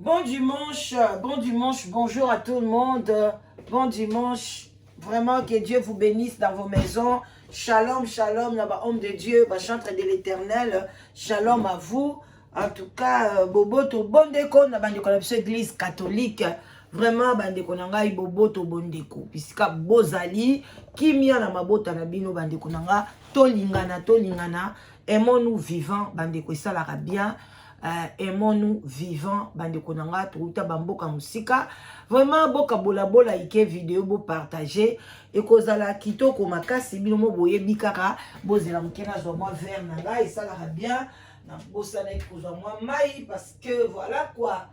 Bon dimanche, bonjour à tout le monde. Bon dimanche, vraiment que Dieu vous bénisse dans vos maisons. Shalom, shalom, homme de Dieu, chantre de l'éternel. Shalom à vous. En tout cas, Boboto Bondeko, na bandeko la église catholique. Vraiment, bandeko nanga Boboto Bondeko. Puisque Bozali, Kimia na mabota na bino bandeko nanga, tolingana, aimons-nous vivants, bandeko ça la bien. Aimons-nous vivants bandeko nanga turuta bamboka musika vraiment boka bola ike vidéo bo partager et kozala kitoko makasi bino mo boye bikaka bozela mukena zo moi vers nanga et ça la bien na bosana kozwa moi mai parce que voilà quoi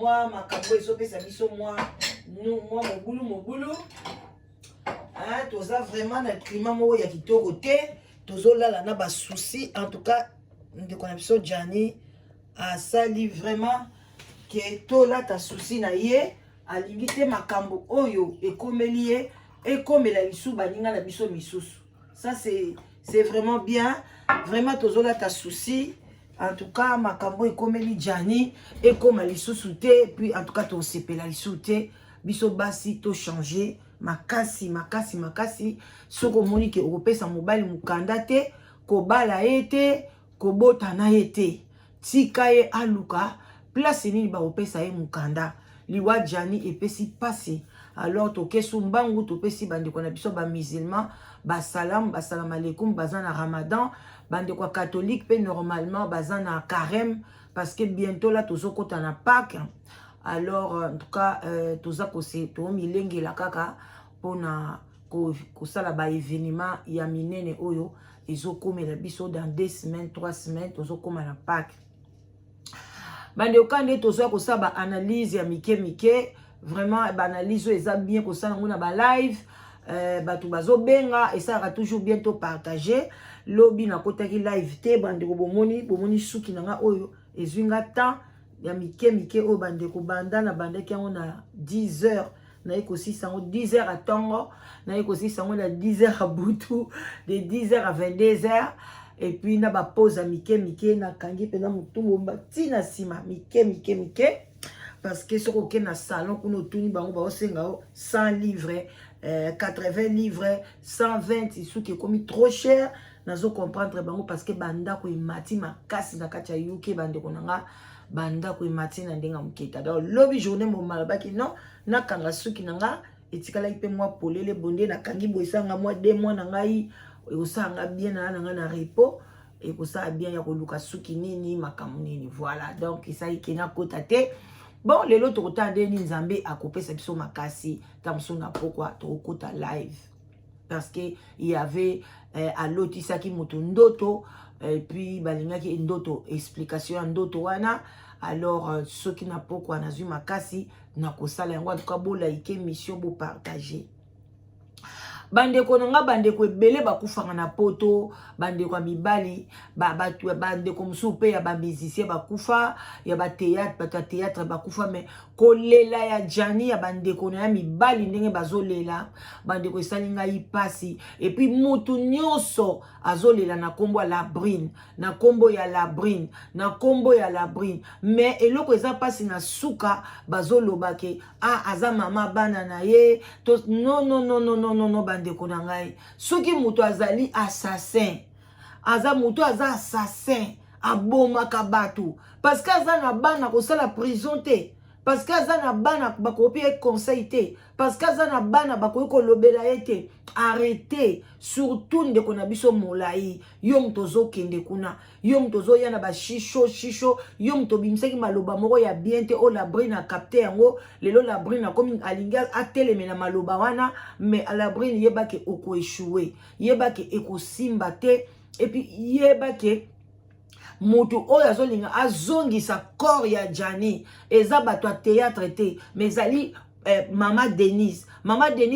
moi makambo ezopesa biso moi mobulu hein toza vraiment na climat mo ya kitoko te tozolala na ba souci en tout cas ndeko na biso Jani asali vraiment que tola ta souci na ye alingi te makambo oyo ekomeli ye ekomela biso baninga na biso misusu. Ça c'est vraiment bien, vraiment tozola ta souci en tout cas makambo ekomeli Jani ekoma lisusu te puis en tout cas to sepela lisusu te biso basi to changer makasi soko moni ke okopesa mobali mukanda te kobala ete kobotana ete tika ye aluka place nini ba opesa ye mukanda liwa Jani epesi pasi alors tokesu mbangu topesi bandeko na biso ba musulman ba salam alaikum bazana Ramadan bandeko catholique pe normalement bazana carême parce que bientôt là tozokota na Pâques. Alors en tout cas toza kose to milenge la kaka pona ko sala ba événement ya minene oyo ezokomela biso dans 2 semaines 3 semaines tozokoma na Pâques. Bande okande tozoya kosala ba analyse ya mike vraiment ba analyse eza bien kosala ngona ba live batu bazobenga esaka toujours bientôt partager lobi na kotaki live te bande ko bomoni suki nanga oyo ezwinga temps ya mike oyo bande ko banda na bande ki na 10h na ekosi sango 10h à tongo na ekosi sango na 10h à butu de 10h à 22h. Et puis na ba pause mike na kangi pena mutumbo batina sima mike parce que ce qu'on na salon kuno tuni bango ba osenga 100 livres 80 livres 120 isu qui komi trop cher nazo comprendre bango parce que banda ko imati makasi na kacha yuke bande konanga banda ko imati na ndenga muketa donc lobby journée mo malabaki non na kanga suki nanga etikala ipe moi polele bonde na kangi boisanga moi 2 mois na ngai osanga bien na repo et pour ça bien ya koluka suki nini makamu nini voilà donc ça ikena kota te bon lelo tokotande ni nzambe akopesa biso makasi tamsona pourquoi tokota live parce que il y avait aloti saki moto ndoto et puis balingaki ndoto explication ndoto wana alors ceux qui na pourquoi na zuma makasi na kosala yango en tout cas bola ike mission bo partager bandeko nanga bandeko ebele bakufanga na poto bandeko mibali batu bandeko musupe ya ba musicien bakufa ya ba théâtre bakufa mais kolela ya Jani ya bandeko na mibali ndenge bazolela bandeko esalinga ipasi et puis mutu nyonso azolela na kombo ya Labrine na kombo ya Labrine na kombo ya Labrine mais eloko eza pasi na suka bazoloba ke aza mama bana na ye to non bandeko na ngai soki mutu azali assassin assassin abomaka bato parce que aza na bana kosala prison te parce que aza na bana bakopi conseil te parce que aza na bana bakoki kolobela ete arrêtez surtout ndeko na biso molai yo mtozo kende kuna yo mtozo yana ba shisho yo mto bimseki maloba moko ya bien te o Labrine a capté yango lelo Labrine comme alinga ateleme na maloba wana mais à Labrine yeba ke oko échouer yeba ke ekosimba te et puis yeba ke moto oyo azolinga azongisa corps ya Jani eza bato théâtre te mais ali Maman Denise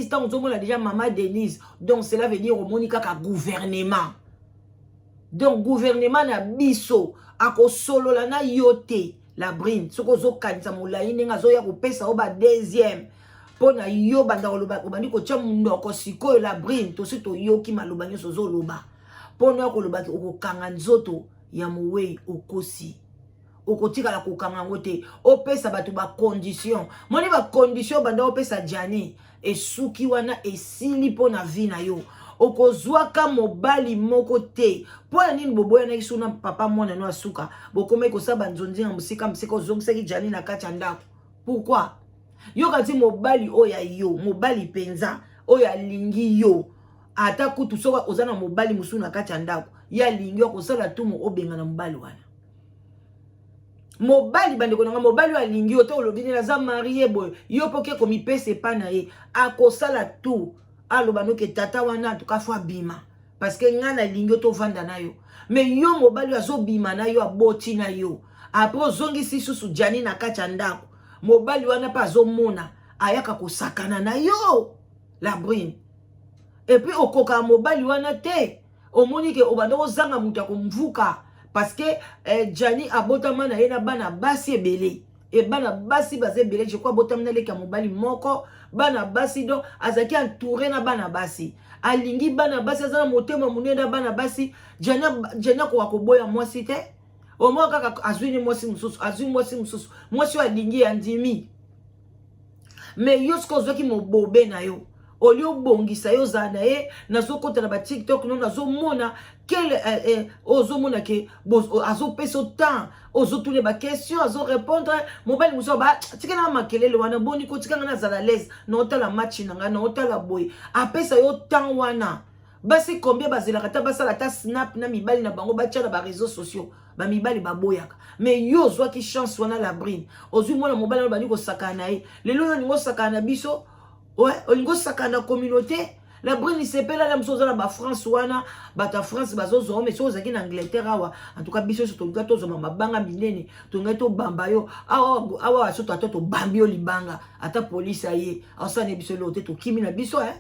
tant que on a déjà Maman Denise donc cela veut dire au monika ka gouvernement donc gouvernement na biso ako solo la na yote Labrine soko zo kanisa molai nenga zo ya kopesa oba deuxième pona yo banda koloba obandi ko tia ndoko sikoyo Labrine to sito yoki maloba nyoso zo loba pona koloba ko kanga nzoto ya mowe okosi okotika la kokanga ngote opesa bato ba condition moni ba condition banda opesa Jani esuki wana esili po na vie na yo okozwaka mobali moko te po ya nini boboya na kiso na papa mwana no asuka bokome kosaba nzonzi na musika ozongisaki Jani na kati ya ndako pourquoi yo kati mobali oya yo mobali penza oya lingi yo ata kutu soka ozana mobali musu na kati ya ndako ya lingi okosala tumu obenga na mobali wana mobali bandeko nanga mobali wa lingi oto olobini na za marié boy yo poke komi pese pa na ye akosala tu aloba noke tata wana tukafwa bima parce que ngana lingi oto vanda na yo mais yo mobali azo bima na yo aboti na yo après zongisi susu Jani na kati ya ndako mobali wana pa azo mona ayaka kosakana na yo la brune et puis okoka mobali wana te omoni ke obanda ozanga mutu akomvuka parce que Jani abotama na ye na bana basi ebele et bana basi baze ebele je crois botama na leka mobali moko bana basi donc azaki entouré na bana basi alingi bana basi azana motema munene na bana basi Jani ko akoboya mwasi te omo kaka azwini mwasi mususu mwasi alingi andimi mais yo sko zoki mobobe na yo olio bongisa yo zana ye nazokota na ba TikTok no nazomona quel ozomona ke azo peso temps ozotune ba question azo répondre mobile muso ba tikana makelele wana boni ko tikanga na zala l'aise na otala match nanga na otala boy apesa yo temps wana basi combien bazela kata basala ta snap na mibali na bango batia na ba réseaux sociaux ba mibali baboyaka mais yo zwa ki chance wana la brine ozwi mwana mobile na bani ko sakana ye lelo yo ningo sakana biso ouais, on sakana communauté. La brune s'appelle la même chose dans France wana, bata France bazozo mais chose en Angleterre awa. En tout cas biso to gato zo mama banga minene, to ngato bambayo. Awa so to bambio libanga, ata police aye. Asa ne biso lote to kimi na biso hein.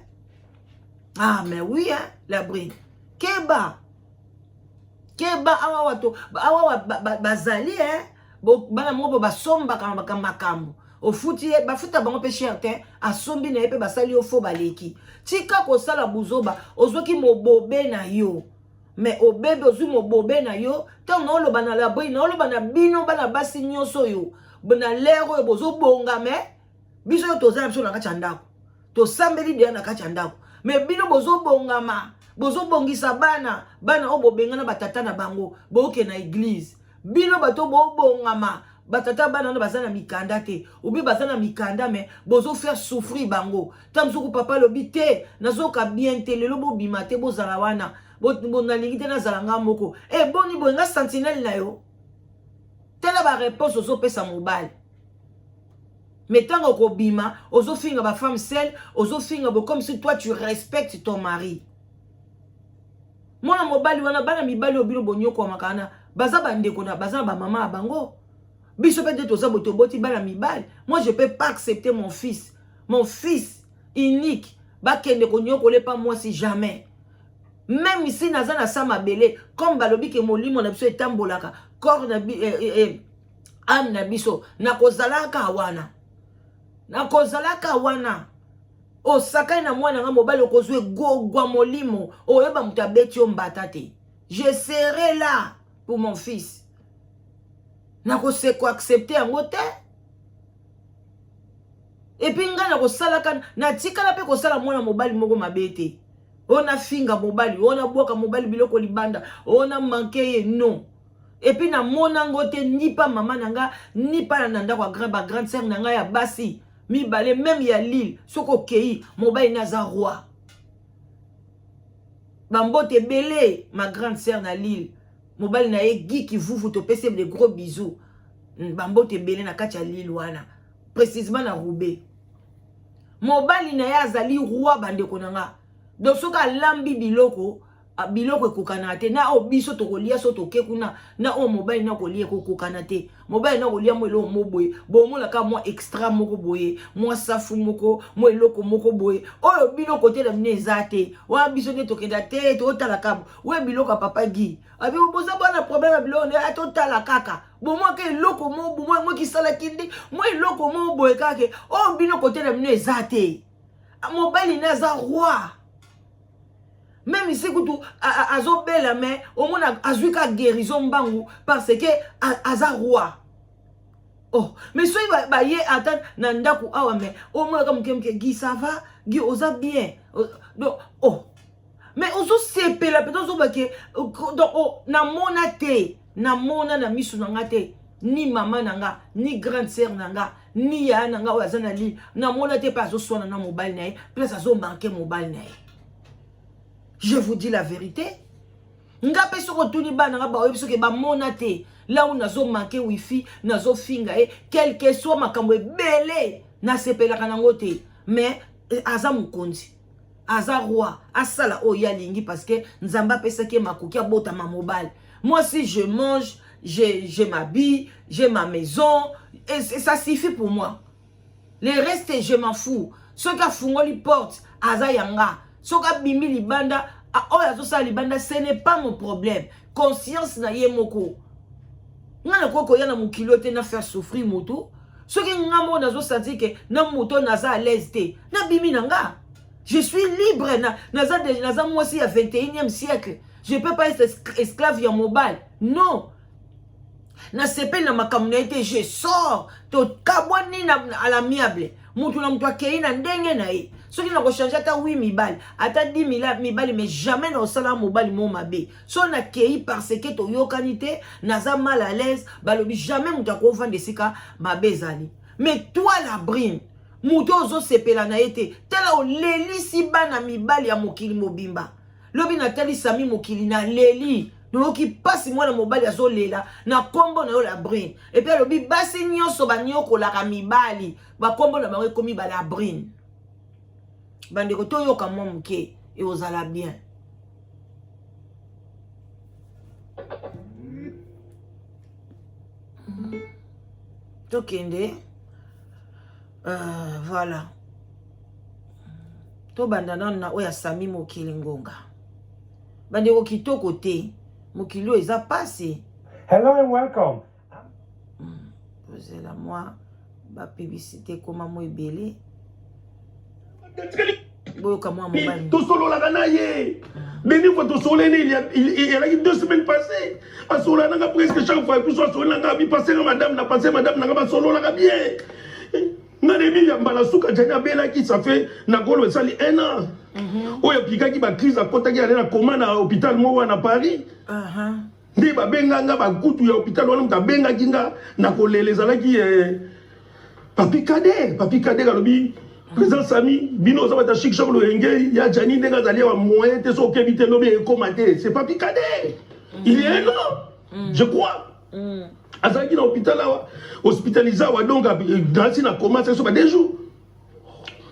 Ah mais oui hein, la brune. Keba awa wato, awa bazali hein. Bo bana mo ba somba kama makambo. Au footi bafuta bango pe cher te asombi na ye pe basali yo fo baleki tika ko sala buzoba ozwaki mobobe na yo mais obebe ozwi mobobe na yo tant na oloba na la brine na oloba na bino bana basi nyonso yo bona lero yo bozo bonga mais biso yo tozala biso na kati ya ndako tosambeli deya na kati ya ndako mais bino bozo bongama bozo bongisa bana obobenga na batata na bango boke na église bino bato bobongama batata bana no bazana mikanda te obi bazana mikanda mais bozo faire souffrir bango tamsuku papa lobité nazoka bien te lelo bo bimate bo zala wana bo na lingite na zala nga moko boni bo nga sentinelle na yo tela ba réponse ozo pesa mobile mais tango ko bima ozo finga ba femme seule ozo finga bo comme si toi tu respectes ton mari mona mobali wana bana mibali obilo bonyoko makana baza bandeko na baza ba mama bango. Biso peut-être aux abotoboti bala mibali. Moi je peux pas accepter mon fils unique. Bakende konyo kole pas moi si jamais. Même ici nazana sama belé comme balobi ke molimo na biso etambolaka. Corps na am na biso na kozalaka wana. O sakai na mwana nga mobali okozwe gwa molimo oyeba mutabeti ombata te. Je serai là pour mon fils. Nako se ko accepter yango te. Et puis nga nako sala kan na tikala pe ko sala mwana mobali moko mabete. Ona finga mobali, ona boka mobali biloko libanda, ona manke ye non. Et puis na mona ngote ni pa mama nanga ni pa na ndako ba grande sœur nanga ya basi. Mi balé même ya Lille, soko kei mobali naza roi. Bambote belé ma grande sœur na Lille. Mobile na ye Guy qui vous te pèse des gros bisous. Bambo te belé na kati ya Lille wana. Précisément na Roubaix. Mobile na ye azali roi bandeko nanga. Donc soka lambi biloko ekokana te na obiso to kolia so to kekuna na o mobile na kolia ekokana te. Mobile na kolia mo elo mo boye. Bo mo la ka mo extra moko boye, mo safu moko, mo eloko moko boye. Oyo biloko te na mine ezate. Wa biso ne to kenda te to tala kabo. We biloko papa Guy. Abi oboza bana problème biloko ne ato tala kaka. Bo mo ke eloko mo bo mo ki sala kindi, mo eloko mo boye kake. O biloko te na mine ezate. Mobile na za roi. Même ici, azo belle mais au moins azuka guérison bangu parce que aza roi. Oh, mais soyez bah yé attends nandaku awa mais au moins comme Guy ça va, Guy osa bien. Donc oh. Mais oso sepe la peut-être oso baké donc oh na mona te, na mona na misu nanga te, ni maman nanga, ni grande sœur nanga, ni ya nanga o azana li, na mona te pas oso sona na mobile nae, place azo manquer mobile nae. Je vous dis la vérité. Nga pe soko tuni ba nanga ba oyebi soki ba mona te. Là où nazo manqué wifi, nazo finga quel que soit makambo belé, na sepelaka nango te. Mais aza mukonzi, aza roi, asala oya lingi parce que nzamba pesa ke makoki abota ma mobile. Moi si je mange, je m'habille, j'ai ma maison et ça suffit pour moi. Le reste je m'en fous. Ce qu'a fungoli porte, aza yanga. Ce qu'a bimi libanda, oya so libanda, ce n'est pas mon problème. Conscience na ye moko. Ngana koko yana mukilote na faire souffrir moto. Ce qui ngamo nazo senti que na moto naza à l'aise te. Na bimi nanga. Je suis libre naza moi aussi à 21e siècle. Je peux pas être esclave ya mobile. Non. Na sepe na makamnete je sors to kabwani na à l'amiable. Mutu na mutu akei na ndenge na ye. Ce qui n'a pas changé, ata 8 mibali, ata 10 mibali, mais jamais dans le mobile mon mabé. So na kei parce que to yokanité, naza mal à l'aise, balobi jamais mouta ko vendre sika mabé zali. Mais toi la brine, mouto zo sepela na été, tela o leli si bana mibali ya mokili mobimba. Lobi na tali sami mokili na leli. Donc qui passe moi na mobile ya zo lela na kombo na yo la brine. Et puis lobi basi nyonso ba nyoko la mibali, ba kombo na ba komi ba la brine. Bandeko to yoka mwa muke et ozala bien. Tokende voilà. To bandana na oya sami mokili ngonga. Bandeko kitoko te. Mokili eza passé. Hello and welcome. Posez la moi ba publicité comment moi belé. Tout solo la ganaye. Béni faut tout solo il y a 2 semaines passées. À solo n'a presque chaque fois que soit solo n'a passé madame n'a passé madame n'a pas solo la bien. Na demi ya mbala suka jana bela qui ça fait na golo sali 1 an. Oya pika ki ba crise à kota ki na coma na hôpital mo na Paris. Ndi ba benga nga ba kutu ya hôpital wana mta benga kinga na koleleza ki papi kade galobi président Sami bino za bata chic chakolo engeli ya jani ndenga zali wa moyen te so kebite lobi e commenter c'est papi kade il est là je crois azaki na hôpital là hospitalisé wa donc dans na coma c'est so ba 2 jours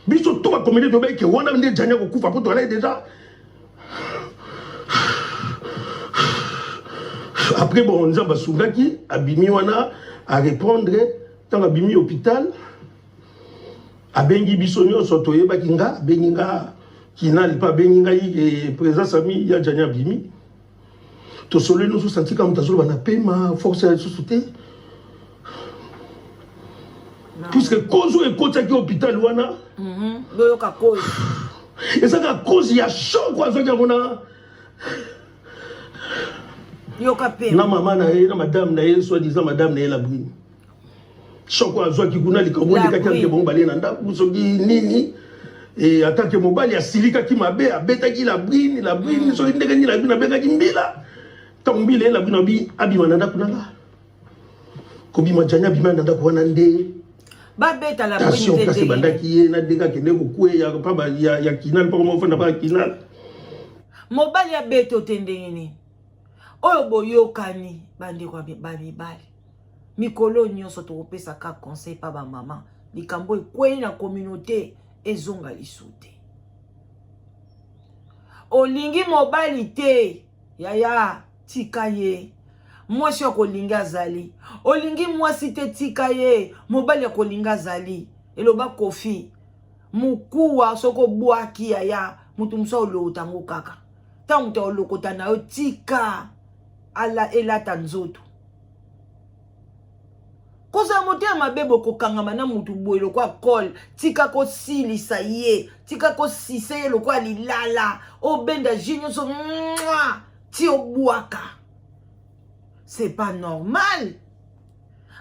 biso to ba communauté to ba ke wana nde jani ko kufa poto là déjà après bon nzamba sungaki abimi wana à répondre tant abimi hôpital abengi biso nyonso toyeba kinga benginga kinali pa benginga yi présence ami ya janya bimi to solo no so senti comme tazolo bana pema force ya société puisque cause e kota ki hôpital wana boyo ka cause et ça ka cause ya choc kwa zo jamona yo ka pema na maman na ye na madame na ye soit disant madame na ye la brune Choko azwa kikuna likaboni kaki ke bombali na ndaku soki nini et attaque mobile ya silika ki mabe abeta ki la brine so ndenge ni la brine abeta ki mbila tombile la brine bi abima na ndaku nanga ko bima janya bima na ndaku wana nde ba beta la brine kasi bandaki ye na deka kende ko kwe ya pa ba ya kinal pa mo fanda pa kinal mobile ya beto tendengeni oyo boyokani bande kwa bali mikolo nyonso tokopesa ka conseil pa ba maman likambo ekwei na communauté ezonga lisute olingi mobali te yaya tika ye mwasi ya kolinga azali olingi mwasi te tika ye mobali ya kolinga azali eloba kofi mukuwa soko bwaki yaya mutu musa olotango kaka ta mutu olokota na yo tika ala elata nzoto koza motema mabebo kokangama na mutu boye lokwa kol tika ko silisa ye tika ko sise ye lokwa lilala obenda jinyo so ti obwaka c'est pas normal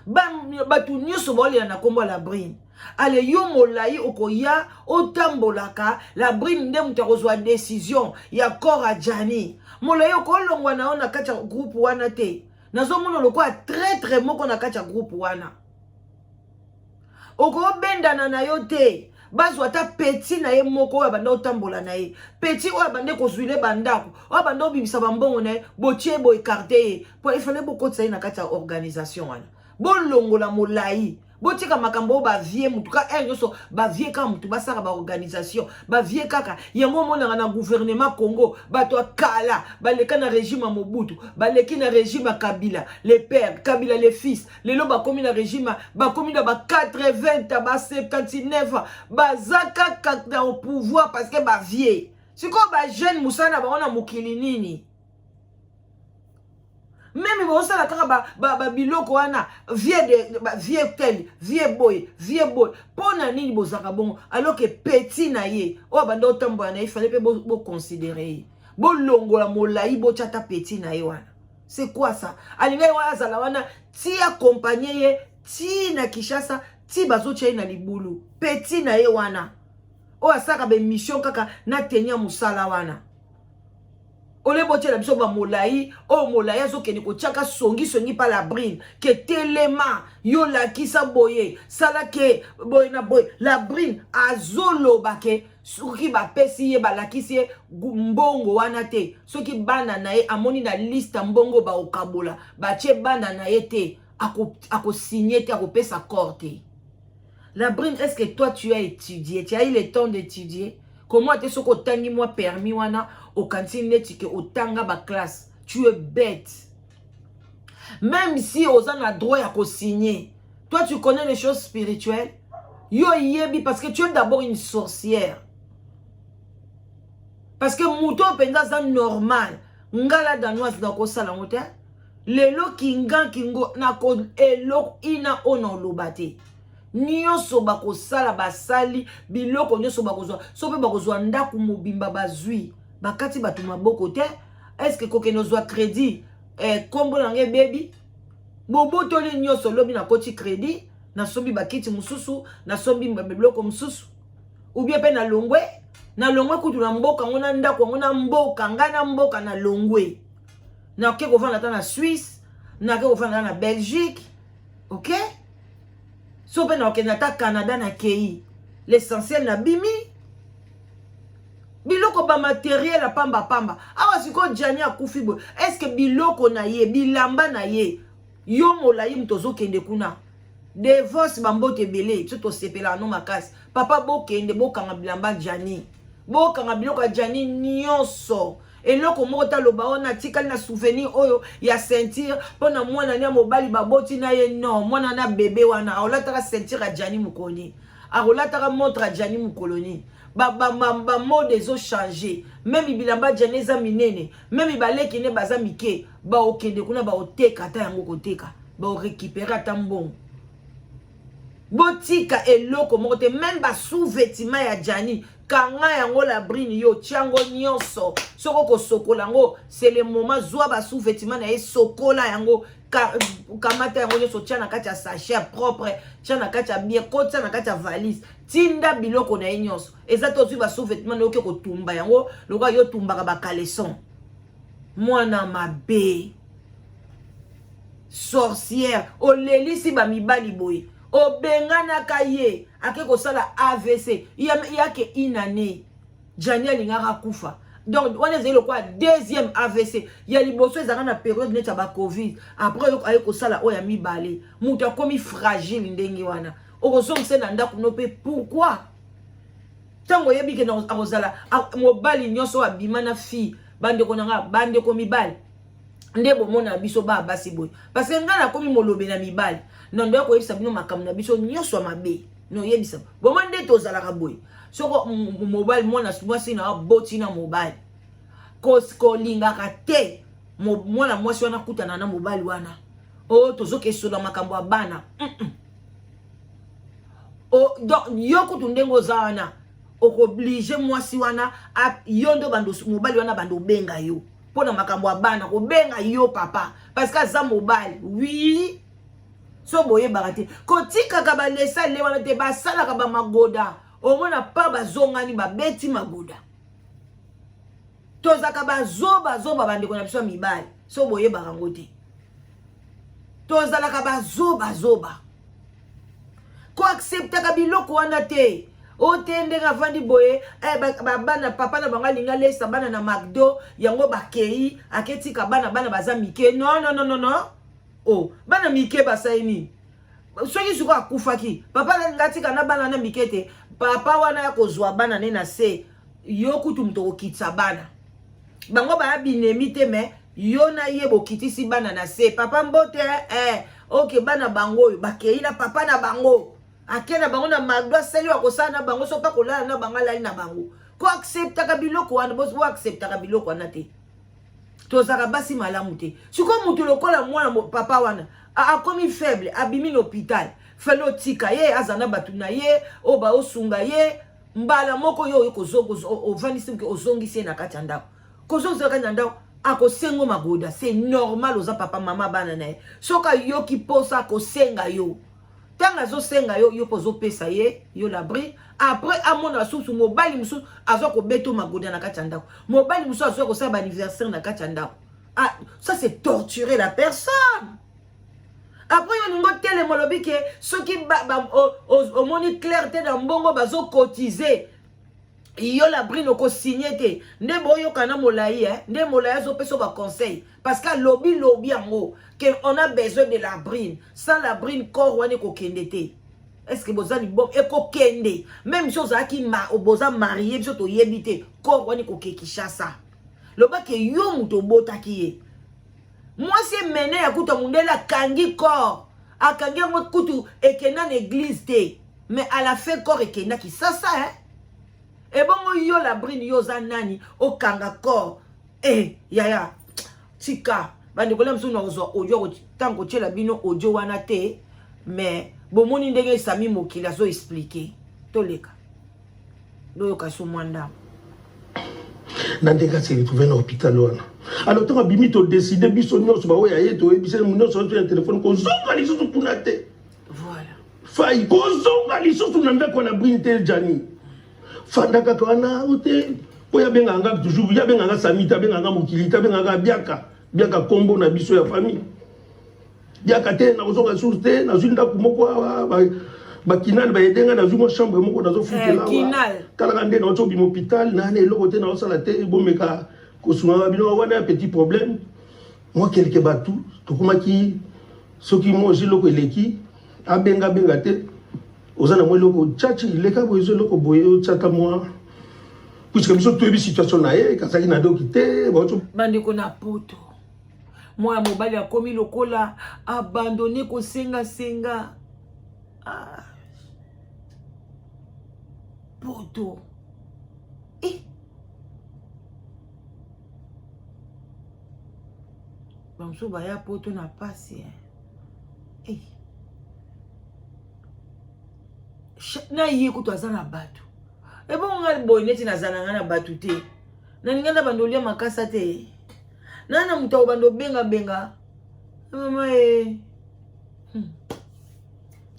batu nyonso baolela na kombo la brine. Ale yo molai okoya otambolaka la brine nde mutu akozwa décision ya kora Jani. Molai okolongwa na ona kati ya groupe wana te. Nazomona lokola très moko na kati ya groupe wana. Okobendana na yo te. Bazwa ta petit na ye moko oya banda otambola na ye. Petit oya bande kozwile bandako. Oya banda obimisa bambongo na ye. Botie bo ekarte ye. Po ifale bokotisa ye na kati ya organisation wana. Bolongola molai. Botika makambo ba vie mutu ka nyoso ba vie ka mutu basaka ba organisation ba vie kaka yango mona na gouvernement Congo bato kala baleka na régime Mobutu baleki na régime Kabila les pères Kabila les fils lelo ba komi na régime ba komi na ba 80 ba 79 bazaka kaka au pouvoir parce que ba vie siko ba jeune musana ba ona mukili nini. Même si on a biloko wana vie tel vie boy pona nini bozaka bon alors que petit na ye o bando tambo na il fallait pe bo considérer bo longola molai bo chata petit na ye wana. C'est quoi ça? Alinga wana zala wana ti accompagner ye ti na Kishasa ti bazo chai na libulu petit na ye wana o asaka be mission kaka na tenya musala wana. Ole bote la biso ba molai o molai azo kene ko chaka songi pa la brine ke telema yo la kisa boye sala ke boye na boye la brine azolo bake soki ba pesi ye ba la kisi mbongo wana te soki bana na ye amoni na liste mbongo ba okabola ba che bana na ye te ako signer te ako pesa corte. La brine, est-ce que toi tu as étudié, tu as eu le temps d'étudier? Comment tu es tangi moi permis wana au cantine netike au tanga ba classe? Tu es bête. Même si aux a droit à co-signer. Toi tu connais les choses spirituelles. Yo yebi parce que tu es d'abord une sorcière. Parce que mouto penza ça normal. Ngala danoise na ko sala mote. Lelo kinga kingo na ko elo ina ono lobate. Nyonso bako sala basali biloko nyonso bakozwa sope bakozwa ndaku mobimba bazui bakati batu maboko te. Est-ce que kokeno zwa crédit kombo nange baby boboto li nyonso lobi na koti crédit na sombi bakiti mususu na sombi biloko mususu ou bien pe na longwe kutu na mboka ngona ndaku ngona mboka ngana mboka na longwe na ke ko vanda na Suisse na ke ko vanda na Belgique. OK? So pe na okenda Canada na kei l'essentiel na bimi biloko ba matériel a pamba awa siko Jani akufi bo. Est-ce que biloko na ye bilamba na ye yo molai mtozo kende kuna divorce bambote belé to sepela no makasi papa bo kende bo kanga bilamba Jani bo kanga biloko Jani nyonso eloko moko taloba ona tikali na souvenir oyo ya sentir pona mwana nya mobali baboti na ye non mwana na bébé wana aolataka sentir a Jani mukoni aolataka montre a Jani mukoloni ba mode ezo changer même bilamba Jani za minene même baleki ne baza mike ba okende kuna ba oteka ta yango koteka ba récupérer ata mbongo botika eloko moko te même ba sous-vêtement ya Jani kanga yango la brine yo tiango nyonso soko ko sokola ngo c'est le moment zwa ba sous-vêtement na e sokola yango kamata yango nyonso tia na kati ya sachet propre tia na kati ya bien tia na kati ya valise tinda biloko na e nyonso eza to zwa ba sous-vêtement na ko tumba yango loka yo tumbaka ba caleçon mwana mabe sorcière olelisi ba mibali boy obengana kaye ake ko sala AVC yake inane Jani alingaka kufa donc on est le quoi deuxième AVC ya liboso ezaka na période net ba covid après aye ko sala oya mibale mutu akomi fragile ndenge wana okozongisa na ndako no pe pourquoi tango yebi ke na ozala mobali nyonso abima na fille bande ko nanga bande ko mibale ndebo mona biso ba basi boy parce que ngana komi molobe na mibale non ndo ko yebisa bino makambo na biso nyonso mabe no yebisa bo mande to zala ka boy soko mobile mona mwasi na boti na mobile ko linga ka te mwana mwasi wana kutana na mobile wana o tozo keso na makambo abana o donc yoko tundengo zana okoblige mwasi wana yondo bando mobile wana bando benga yo pona makambo abana ko benga yo papa parce que za mobile oui So boye barate. Kotika kaba lesa le wana te basala kaba magoda. Omona pa bazongani ba beti magoda. Toza kaba zoba bande kona biso mibali. So boye barango te. Toza la kaba zoba. Ko accepta kabiloko wana te. O tende ngavandi boye bana papa na banga linga lesa bana na McDo yango bakei aketi ka bana baza mike non. Oh bana mike basaini soki suko akufaki papa na ngati kana bana na mikete papa wana ya kozwa bana ne na se yo kutu mtoko kitsa bana bango ba binemi te me yo na yebo kitisi bana na se papa mbote okay bana bango bakei na papa na bango akena bango na magdo seli wa kosana bango so pa kolala na bangala na bango ko accepta kabiloko wana boss wo accepta kabiloko wana te tozaka basi malamu te siko mutu lokola mwana papa wana akomi faible abimi l'hôpital felo tika ye azana batu na ye oba osunga ye mbala moko yo kozongo ovandisi ke ozongisi na kati ndako kozonga kati ndako akosengo magoda c'est normal oza papa mama bana na ye soka yo ki posa kosenga yo tanga zo senga yo pozo pesa ye yo l'abri après amona susu mobali musu azo ko beto magoda na kati ndako mobali musu azo ko sa anniversaire na kati ndako ça c'est torturer la personne. Après on ngo tele molobi ke ceux qui au moni clarté dans mbongo bazo cotiser yo l'abri no ko signer te nde boyo kana molai nde molai zo peso ba conseil parce que lobby yango que on a besoin de la brine sans la brine corps wane ko kendete est-ce que bozali bon e ko kende même chose aki boza marié biso to yebite corps wane ko kekishasa loba ke yo muto botaki ye moi c'est mené ya kuta mundela kangi corps akangi mo kutu ekena na église te mais à la fin corps ekena ki sasa et bon yo la brine yo zanani o kanga corps yaya tika bande kola msu na ozo ojo tango tshela bino ojo wana te mais bomoni ndenge sami mokila zo expliquer toleka doyo kaso mwanda nandeka se retrouver na hôpital wana alors tant abimi to décider biso nyonso ba oya yeto ebise nyonso sur le téléphone ko zonga lisusu kuna te voilà fai ko zonga lisusu na ndako na brine te jani fanda kaka wana ote oya benganga toujours ya benganga samita benganga mokilita benganga biaka kombo na biso ya famille biaka te na kozonga source te na zunda kumoko bakinal ba edenga na zuma chambre moko na zo futela kala ngande na oto bi hôpital na ne eloko te na osala te bomeka kosunga bino wana petit problème moi quelque batou tokomaki soki mo jiloko eleki abenga te ozana mo loko chachi leka boyezo loko boyo chata moi puisque biso toyebi situation na ye kasaki na doki te bandeko na poto moi mobali akomi lokola abandonné kosenga poto bamso baya poto na pasi na ye kutu aza na bato bon ngai boy neti nazala nga na bato te na ninganda bando lia makasa te nana muta bando benga mama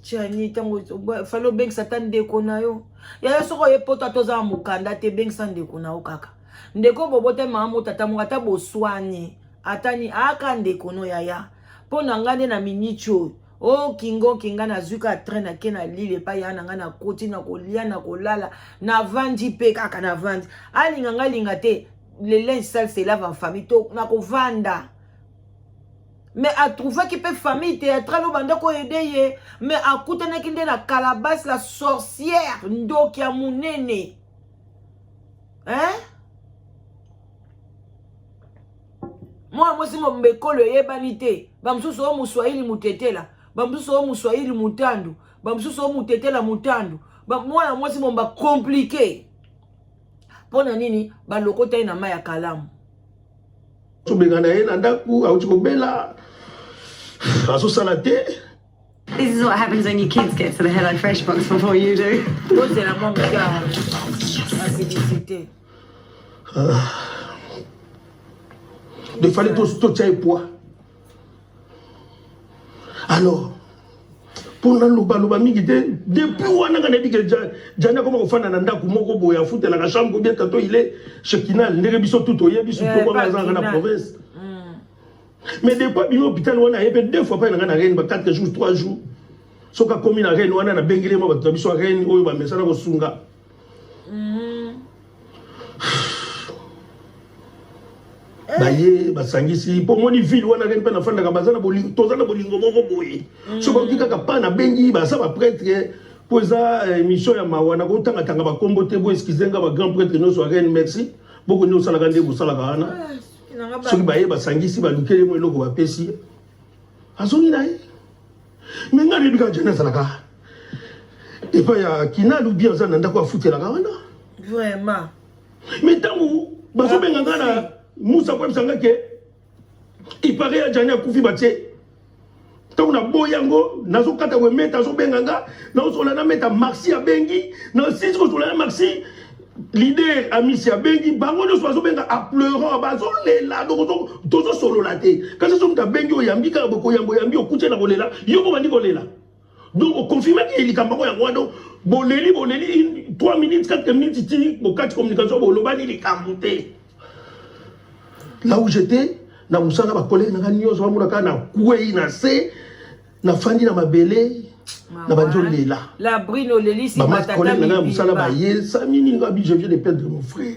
chani tango falo beng satan ndeko na yo ya soko ye poto atoza mukanda te beng sa ndeko na yo kaka ndeko bobote mama tata mo ata boswani atani aka ndeko no yaya po na ngande na minicho kinga na zuka train ke na lile pa yana nga na koti na kolia na kolala na vandi pe kaka na vandi alinga ngalinga te le linge sale se lave en famille to na kovanda mais a trouvé qui peut famille théâtrale au banda ko aider mais a kutana kinde na calabasse la sorcière ndoki ya munene moi si mo mbekolo yebani te bamsusu o muswahili mutetela bamsusu o muswahili mutandu bamsusu o mutetela mutandu mwana mwasi mo mba compliqué pona nini balokota ina maya kalamu tobengana ye na ndaku auti kobela aso salate. This is what happens when your kids get to the Hello Fresh box before you do. C'est la maman qui a acidité. Il fallait tout tirer poids. Alors, Pour loba mingi depuis wana nga nabi que jana comment ofana na ndako moko boya futa la chambre bien tato il est chez Kinal ndenge biso tout oyebi sur ko ba dans la province. Mais des fois bino hôpital wana yebe 2 fois pas na reine ba 4 jours 3 jours. Soka komi na reine wana na bengele mo ba biso reine oyo ba mesana ko sunga. Baye basangisi pour moni ville wana reine pa na fanda ka bazana bolingo tozana bolingo moko boye. Soka kika pa na bengi ba sa ba prêtre pour ça émission ya mawana ko tanga tanga ba kombote bo excusenga ba grand prêtre no so reine merci beaucoup no sala kande bo sala kana. Soki baye basangisi ba lukele mo eloko ba pesi. Azongi nae. Mais nga rebi ka jana sala ka. Et pas ya Kinal ou bien ça nanda ko foutre la kana. Vraiment. Mais tangu baso benga ngana Moussa kwa msanga ke ipare ya jani akufi batie tangu na boyango nazo kata we meta zo benganga na zo na meta Maxi ya bengi na sisi ko na Maxi leader amisi ya bengi bango no so benga a pleurant bazo lela donc tozo solo la te quand ça so mta bengi o yambi ka boko yambo yambi okuche na kolela yoko bandi kolela donc on confirme que il kambango ya ngwado boleli 3 minutes 4 minutes ti bokati communication bolobani li kambuté. Là où j'étais, na musala ba collègue na nyozo ba muraka na kuei na se na fandi na mabele na banjo lela. La brino leli si batata collègue na musala ba ye samini ngabi je viens de perdre mon frère.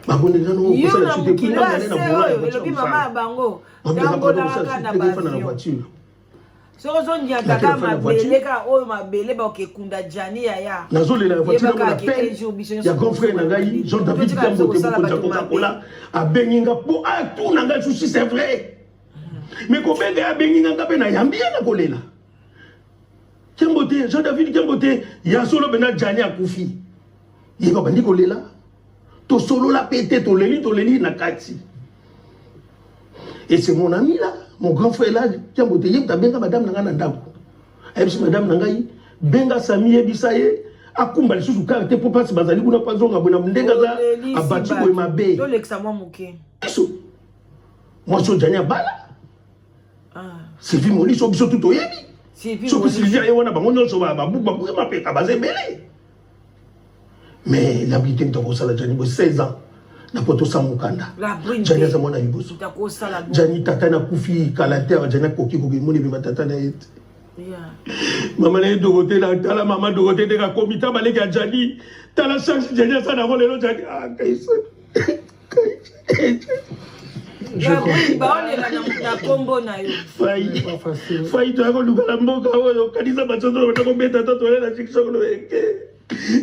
Ba bonne na no ko sala chute pour na na bola. Le mama bango. Dango na voiture. Sozo ndia kaka mabele ka oyo mabele ba okekunda jani ya. Nazo lela voiture na peine. Ya grand frère na ngai Jean David Kambo te ko Coca-Cola a benginga po a tout na ngai souci c'est vrai. Mais ko benga a benginga ngape na yambia na kolela. Kambote Jean David Kambote ya solo bena jani akufi. Yeba bandi kolela. To solo la pété to leli na kati. Et c'est mon ami là. Mon grand frère là, tiens, tu as benga madame nanga ndako. Ayebisi madame nangai, benga sami ebisaye, akumba lisusu carte pour passer bazali kuna pazonga bona ndenga za abati ko mabe. To lexa moi muke. Eso. Moi so janya bala. Sylvie Moli so biso tout oyebi. Sylvie aye wana bango nyonso ba buba ko mapeka bazembele. Mais la bitine to ko sala jani bo 16 ans. Na poto samukanda jani za mwana yibuso jani tata na kufi kalater jani koki koki moni be tata na yete mama na Dorothée la tala mama Dorothée de ka komita baleki ya jani tala change jani ça na volelo jani kaisa je baone na kombo na yo fai to ko lukala mboka oyo kanisa bachozo batako beta toto la chiksho lo eke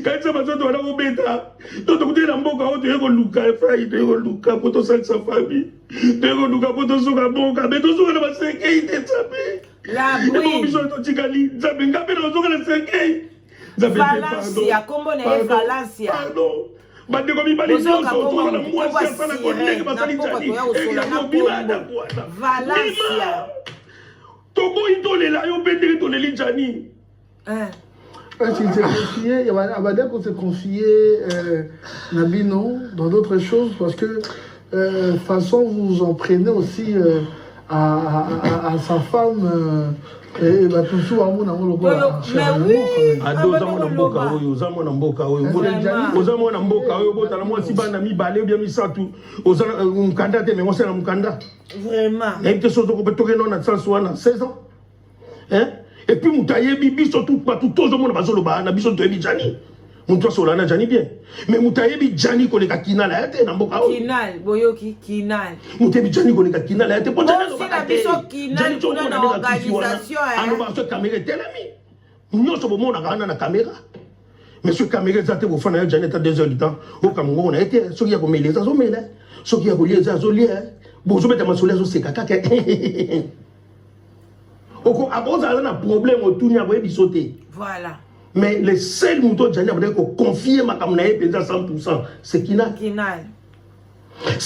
quand ça va se doit la beta donc tu es en boka o tu es luka frère tu es luka pour ton sa famille tu es luka pour ton soka boka mais ton soka na sekei te sabe la bruit biso to tikali zabe ngabe na soka na sekei zabe Valencia kombo na Valencia pardon bande ko mi bali so to na mwasi sana ko ndenge basali tani Valencia to boy to le la yo bende to le linjani Il s'est confié, Abadek s'est confié Nabino dans d'autres choses parce que façon vous en prenez aussi à sa femme et bah tout ça amour na ngolo quoi. Mais oui. Ado zamona mboka oyo zamona mboka oyo ozamona mboka oyo botala mwasi bana mibale bien misatu ozana mukanda te mais on na mukanda. Vraiment. Et puis surtout ko betoke non na 16 ans. Hein? Et puis moutaye bibi surtout pas tout le monde bazolo ba na biso to ebi jani muntu asolana jani bien mais moutaye bi jani ko le ka Kinal ate na mboka o Kinal boyoki Kinal moutaye bi jani ko le ka Kinal ate po jani ko na biso Kinal kuna na organisation ano ba so caméra telemi nyoso bo mona kana na caméra mais ce caméra zate bo fana jani ta 2 heures du temps o kamungo na ete so ya ko meleza so mela so ya ko lieza so lia bo so beta masola so se kaka ke oko aboza na problème autour ya boye bisoté voilà mais le seul mouton jani abode ko confier makam na epeza 100% c'est Kinal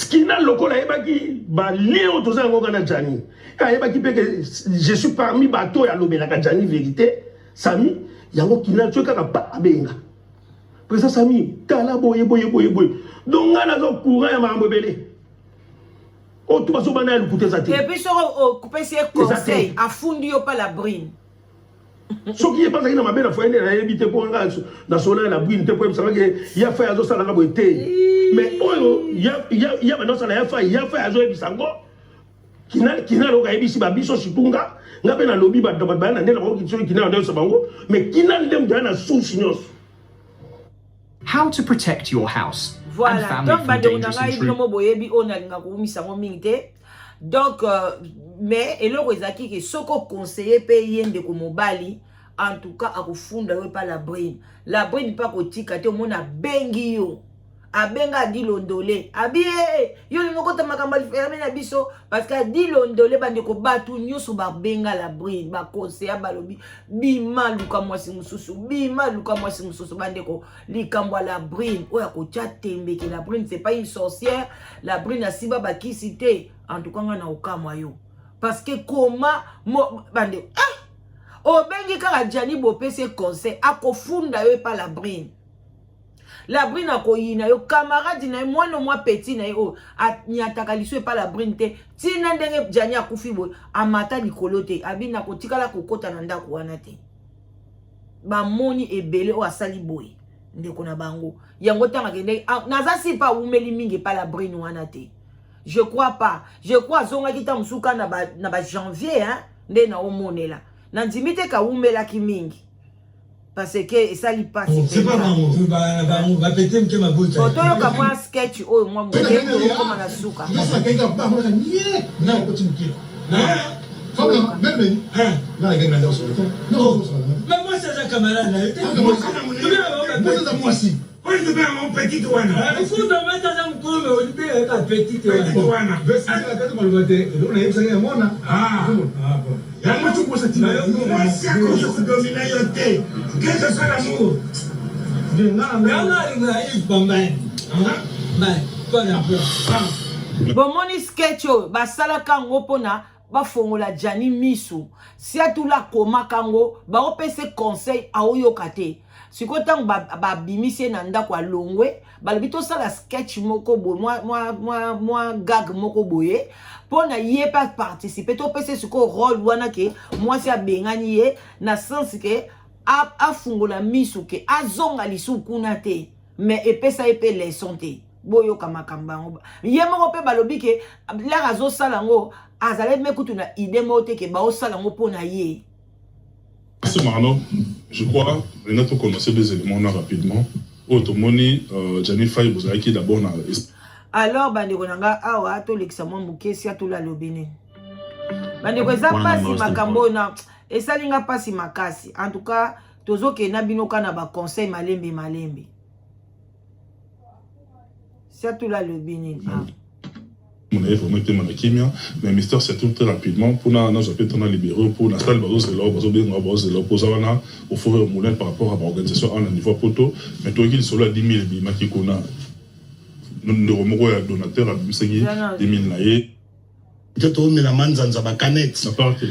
Kinal lokola ebaki ba lien otoza ngo kana jani ka ebaki peke je suis parmi bato ya lobela ka jani vérité sami yango Kinal tsoka ka pa abenga pesa sami tala boye donc ngana zo courant ya mambo belé. Oh, tu vas au banal, écoutez ça. Et puis, sur couper ses conseils, à founder pas la brine. Ce qui est pas dans ma belle fois, il a évité pour un dans son la brune, pour il a fait à ça la beauté. Mais il y a maintenant ça la fait, il a fait à Zoé Bisango. Qui n'a le gars ici, Babiso Chitunga, n'a pas lobby, mais qui n'a l'aime dans la sous. How to protect your house and Voilà, family donc from bande dangerous onanga intrusion. iblomo boyebi onalingaka komisango mingi te. Donc mais eloko ezaki ke soko conseiller pe yende ko mobali en tout cas akufunda we pa la brine pa kotika te omona bengi yo abenga di londole abie yo lingo ta makamba ferme na biso parce que di londole bande ko batu nyoso ba benga la brine ba conseiller balobi bima luka mwasi mususu bande ko likambwa la brine oya ko tia tembe ke la brine c'est pas une sorcière, la brine asiba ba kisite en tout cas na okamwa yo parce que comment bande obengi kaka Jani bopese conseil akofunda yo pa la brine akoyina yo camarade na mwana mwa petit na yo nyataka liso pa la brine te tina ndenge Jani akufi bo amata likolo te abina kotikala kokota na ndako wana te bamoni ebele o asali boye ndeko na bango yango tanga kende nazasi pa umeli mingi pa la brine wana te. Je crois pas. Je crois zonga kita musuka na ba janvier hein nde na omonela. Na ndimite ka umela ki mingi. Parce que ça li passe. C'est pas maman, va péter me ma bouche. Otoyo ka moi sketch o moi mwenye koma na suka. Ça kenga pas moi nie. Non, continue. Même non, la gagne sur le temps. Non, mais moi c'est un camarade là. Moi aussi. Oui, je vais mon petit ouana. Il faut de mettre dans un coup, mais on peut être un petit ouana. Ah, bon. Il y a moi tout pour cette image. Moi, c'est à cause de ce domination. Qu'est-ce que c'est l'amour? Bon, moni sketch o, basala kango pona, ba fongola Jani misu. Si atula koma kango, ba opese conseil a oyo kate. Siko tang ba bimise na ndako alongwe balobito sala sketch moko boye moi gag moko boye pona ye pas participer to pese siko rôle wana ke moi si abengani ye na sens ke a fungola misu ke azonga lisu kuna te mais epesa epe leçon te boyo kamakamba ye moko pe balobi ke la razo sala ngo azale mekutu na idée mote ke ba o sala ngo pona ye. C'est Marno, je crois, on a tout commencé deux éléments là rapidement. Automoni, Jani Faye, vous avez qui d'abord dans alors, bandeko nanga awa to l'examen mukesi atula lobine. Bandeko eza pasi makambo na esalinga pasi makasi. En tout cas, tozo ke na binoka na ba conseil malembe. Si atula lobine. On avait vraiment été manakimia, mais Mister c'est tout très rapidement pour nous appeler ton libéraux pour l'instant bazo c'est là bazo bien bazo c'est là pour ça on au fur et à mesure par rapport à l'organisation en niveau poto mais toi qui sur la 10 000 bima qui kona nous remoro ya donateur à 10 000 naé toto na manzanza ba canet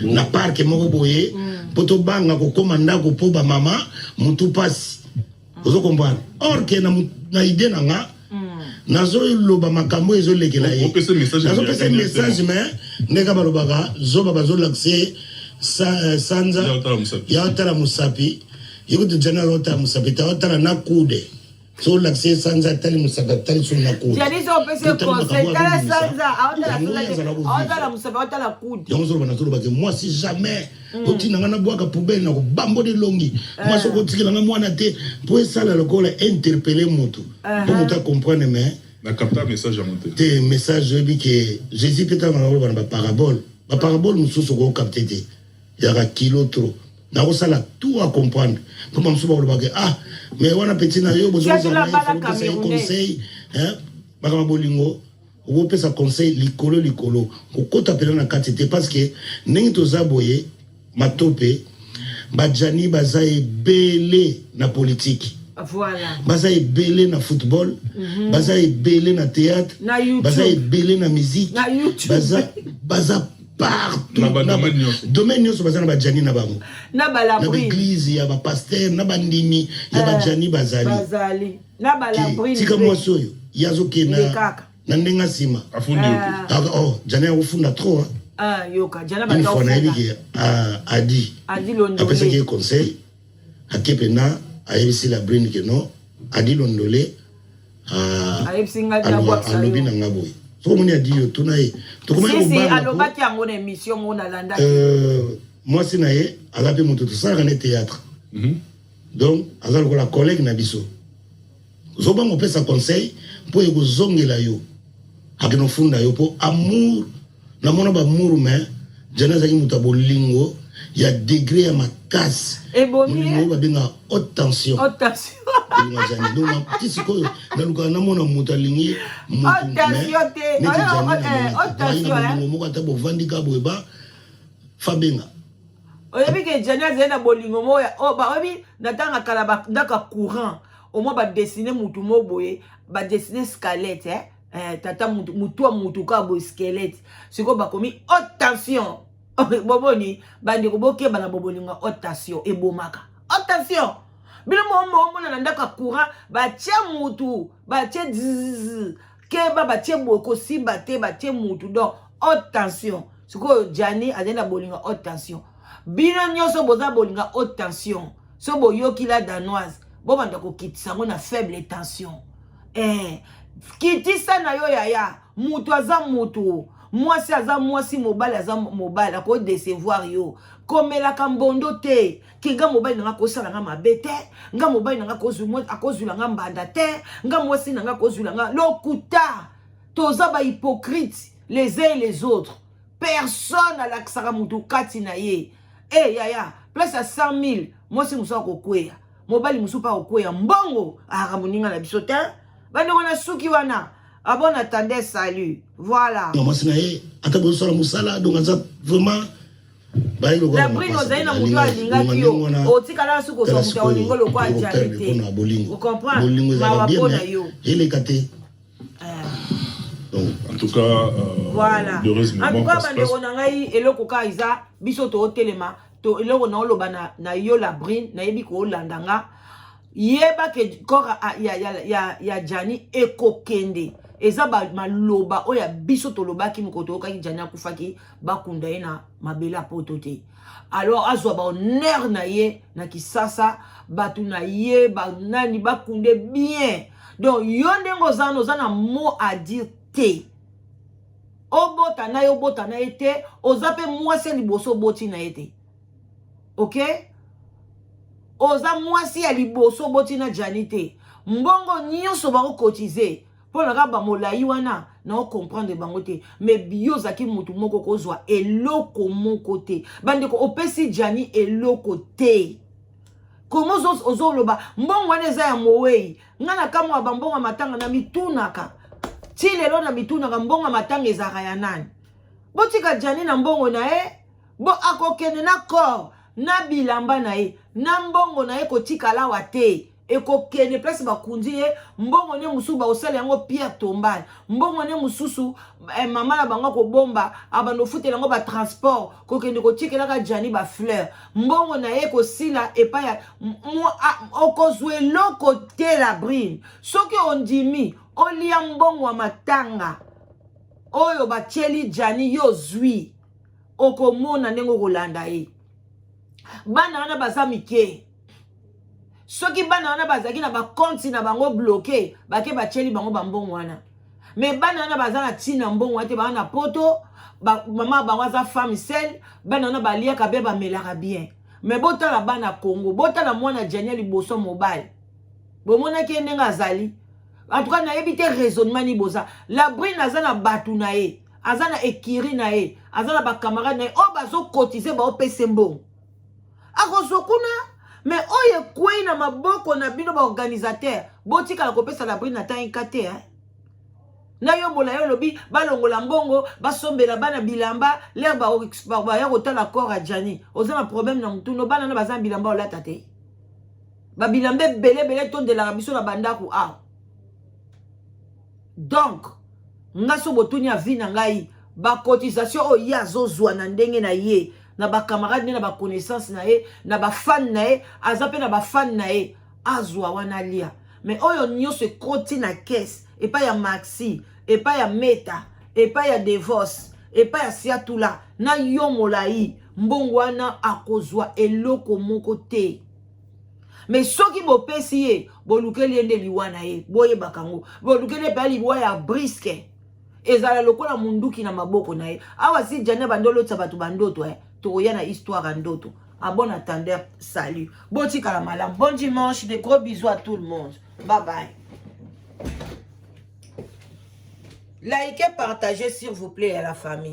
na parc moko boye poto banga ko komanda ko po ba mama mutu pasi ozo comprendre or que na idée nanga nazo loba makambo ezo lekela ye nazo pesa message mais ndeka balobaka zoba bazo l'accès sanza ya tala musapi yiko de general ta musapi ta tala na kude so l'accès sanza tali musapi tali so na kude jadi so pesa conseil tala sanza awtala musapi awtala kude donc zo bana toloba ke moi si jamais otina ngana bwaka poubelle na ko bambo de longi moi so ko tikela nga mwana te pour ça la lokola interpeller moto pour moto comprendre mais na capter message à monter des messages que Jésus peut avoir dans la parabole nous sommes au capter il y a kilo trop na sala tout à comprendre pour moi so ba ah mais wana petit na yo besoin de conseil hein bakama bolingo ou peut ça conseil likolo ko kota pela na katete parce que ningi to zaboye matope ba Jani bazaye belé na politique. Voilà. Baza belé na football, baza belé na théâtre, baza belé na musique, baza partout. Domaine nyonso baza na ba Jani na bango. Na balabri. Na église ya ba pasteur na bandimi ya ba Jani bazali. Bazali. Na balabri. Tika mwasoyo yazo ke na ndenga sima. Afundi. Oh, Jani a ofunda trop. Ah, yoka, Jana une fois na yebiki adi après ça qui est conseil akepena ayebisi la brine que non adi londolé alobi na nga boye soko moni adi yo tuna ye si alobaki yango na émission ngo na landa mwasi na ye aza mpe moto tosalaka ne théâtre donc aza lokola collègue na biso zobango opesa conseil mpo ekozongela yo akenofunda yo mpo amour namona bamour me jana azalaki moto ya bolingo ya degré ya makasi bolingo oyo babengaka haute tension donc ti sikoyo nalukaka namona moto alingi motobolingo moko ata bovandi ka boye ba fabenga oyebi ke jani azali na bolingo moya oyebi natanga kala ndaka courant au moins badessine mutu mo boye badessine squelette tata mutu wa mutu ka boye squelette siko bakomi haute tension boboni bandeko bokeba na bobolinga haute tension ebomaka haute tension bino mona na ndaka courant batie mutu batie zzz keba batie boko simba te batie mutu donc haute tension siko jani azali na bolinga haute tension bino nyonso boza bolinga haute tension so boyoki la danoise bobanda kokitisa ngo na faible tension kitisa na yo yaya mutu aza mutu mwasi aza mwasi mobali aza mobali ako décevoir yo komelaka mbondo te kinga mobali nanga kosala nga mabe te nga mobali nanga akozula nga mbanda te nga mwasi nanga kozula nga lokuta toza ba hypocrite les uns et les autres personne alakisaka mutu kati na ye yaya place à 100 000 mwasi musu akokweya mobali musu pa okweya mbongo akamoninga na biso te bandeko na suki wana bon attendez salut voilà mwasi na ye ata bosala musala donc aza vraiment la brine ozali na mutu alingaki yo otikala suki osa mutu ya olingo lokwa ajali te ocomprendre mawa mpo na yo eleka te en tout cas voilà en tout cas bandeko na ngai eloko ka iza biso tootelema to eloko na oloba na yo la brine nayebi koolanda nga yeba ke kora ya jani ekokende eza maloba oya biso tolobaki mokoto okaki jani akufaki bakunda ye na mabele apoto te alors azwa bahonneur na ye na kisasa bato na ye banani bakunde bien donc yo ndenge oza na mot à dire te obota na ye te oza mpe mwasi ya liboso oboti na ye te ok oza mwasi ya liboso oboti na jani te mbongo nyonso bakokotize mpo na kaka bamolai wana na ocomprendre bango te me biyo ozalaki mutu moko kozwa eloko moko te bandeko opesi jani eloko te komo ozoloba mbongo wana eza ya mowei nga na kamwa bambongo matanga na mitunaka ti lelo na mitunaka mbongo matanga ezaka ya nani botika jani na mbongo na ye bo akokende na corps na bilamba na ye na mbongo na ye kotikala wa te ekokende place bakundi ye mbongo ne mususu baosala yango Pierre tombale mbongo ne mususu mama na bango kobomba abando futela yango batransport kokende kotikelaka jani bafleur mbongo na ye kosila epai okozwa eloko te la brine soki ondimi olia mbongo wa matanga oyo batieli jani yo zwi okomona ndenge okolanda ye bana wana baza mike soki bana wana bazaki na bakonti na bango bloqué bake batieli bango bambongo wana me bana wana baza na ntina mbongo wana te bana na poto mama bango aza femme seule bana wana baliaka be bamelaka bien me botala bana Congo botala mwana jani liboso mobile bomonaki ndenge azali en tout cas nayebi te raisonnement ni boza la brine aza na batu na ye aza na ekiri na ye aza na bakamarade na ye oyo bazokotize baopesa mbongo akozwa kuna me oyo ekwei na maboko na bino baorganisateur botikala kopesa la brine ata inka te na yombola yo lobi balongola mbongo basombela bana bilamba lere baya kotala corps ya jani oza na problème na mutuno bana na baza bilamba olata te babilamba ebele tondelaka biso na bandako awa donc nga so botuni ya vi na ngai bacotisation oyo ye azozwa na ndenge na ye na bakamarade na baconnaissance na ye na bafan na ye aza mpe na bafan na ye azwa wana lia mais oyo nyonso ekoti na caisse epai ya maxi epai ya meta epai ya divorce et pas ya tout là na yo molai mbongo wana akozwa eloko moko te. Mais soki bopesi ye bolukeli ende liwa na ye boye bakango bolukeli pa liwa ya briske ezala lokola munduki na maboko na ye awa si jane bandolo tsabatu bandoto toya na histoire ndoto. À bon attendeur, salut. Bon dimanche, de gros bisous à tout le monde. Bye bye. Likez, partagez s'il vous plaît à la famille.